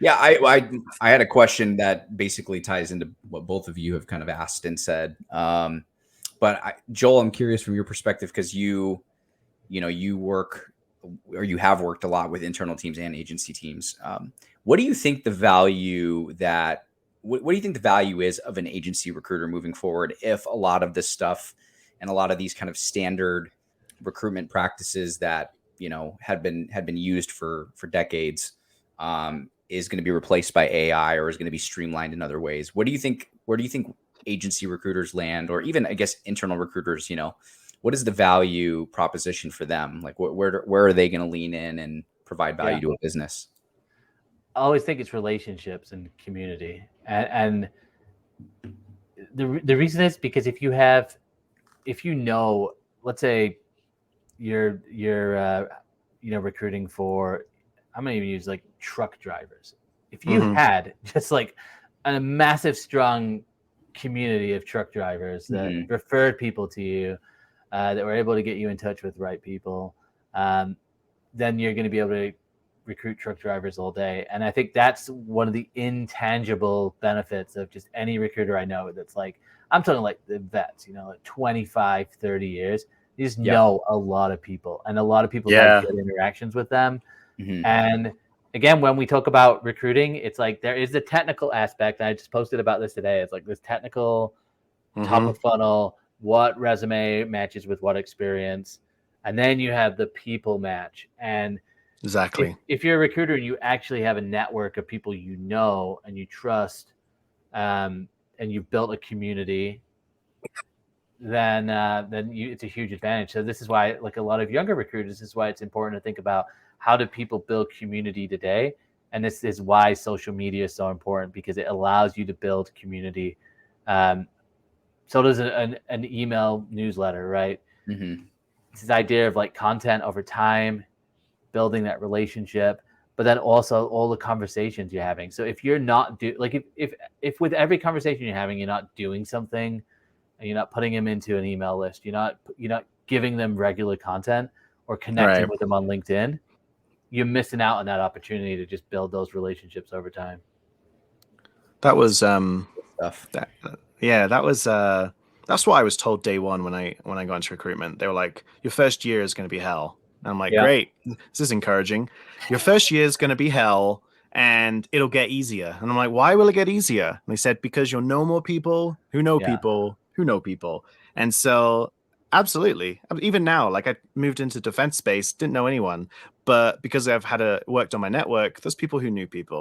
Yeah, I had a question that basically ties into what both of you have kind of asked and said. Joel, I'm curious from your perspective because you work or you have worked a lot with internal teams and agency teams. What do you think the value that what do you think the value is of an agency recruiter moving forward if a lot of this stuff and a lot of these kind of standard recruitment practices that had been used for decades is going to be replaced by AI or is going to be streamlined in other ways? What do you think? Where do you think agency recruiters land, or even I guess internal recruiters? What is the value proposition for them? Like where are they going to lean in and provide value Yeah. to a business? I always think it's relationships and community, and the reason is because if you know, let's say you're recruiting for, I'm gonna even use like truck drivers. If you had just like a massive strong community of truck drivers that referred people to you, that were able to get you in touch with the right people, then you're going to be able to recruit truck drivers all day. And I think that's one of the intangible benefits of just any recruiter I know. That's like, I'm talking like the vets, like 25, 30 years. You just know a lot of people, and a lot of people have good interactions with them. And again, when we talk about recruiting, it's like there is the technical aspect. And I just posted about this today. It's like this technical top of funnel, what resume matches with what experience. And then you have the people match. And exactly. If you're a recruiter and you actually have a network of people you know and you trust, and you've built a community, then it's a huge advantage. So this is why, like a lot of younger recruiters, this is why it's important to think about how do people build community today. And this is why social media is so important, because it allows you to build community. So does an email newsletter, right? It's this idea of like content over time, building that relationship, but then also all the conversations you're having. So if you're not if with every conversation you're having, you're not doing something, and you're not putting them into an email list, you're not giving them regular content or connecting with them on LinkedIn, you're missing out on that opportunity to just build those relationships over time. That was stuff. That's what I was told day one when I got into recruitment. They were like, your first year is going to be hell. And I'm like, great, this is encouraging. Your first year is going to be hell and it'll get easier. And I'm like, why will it get easier? And they said, because you'll know more people who know people who know people. And so absolutely. Even now, like I moved into defense space, didn't know anyone, but because I've worked on my network, there's people who knew people.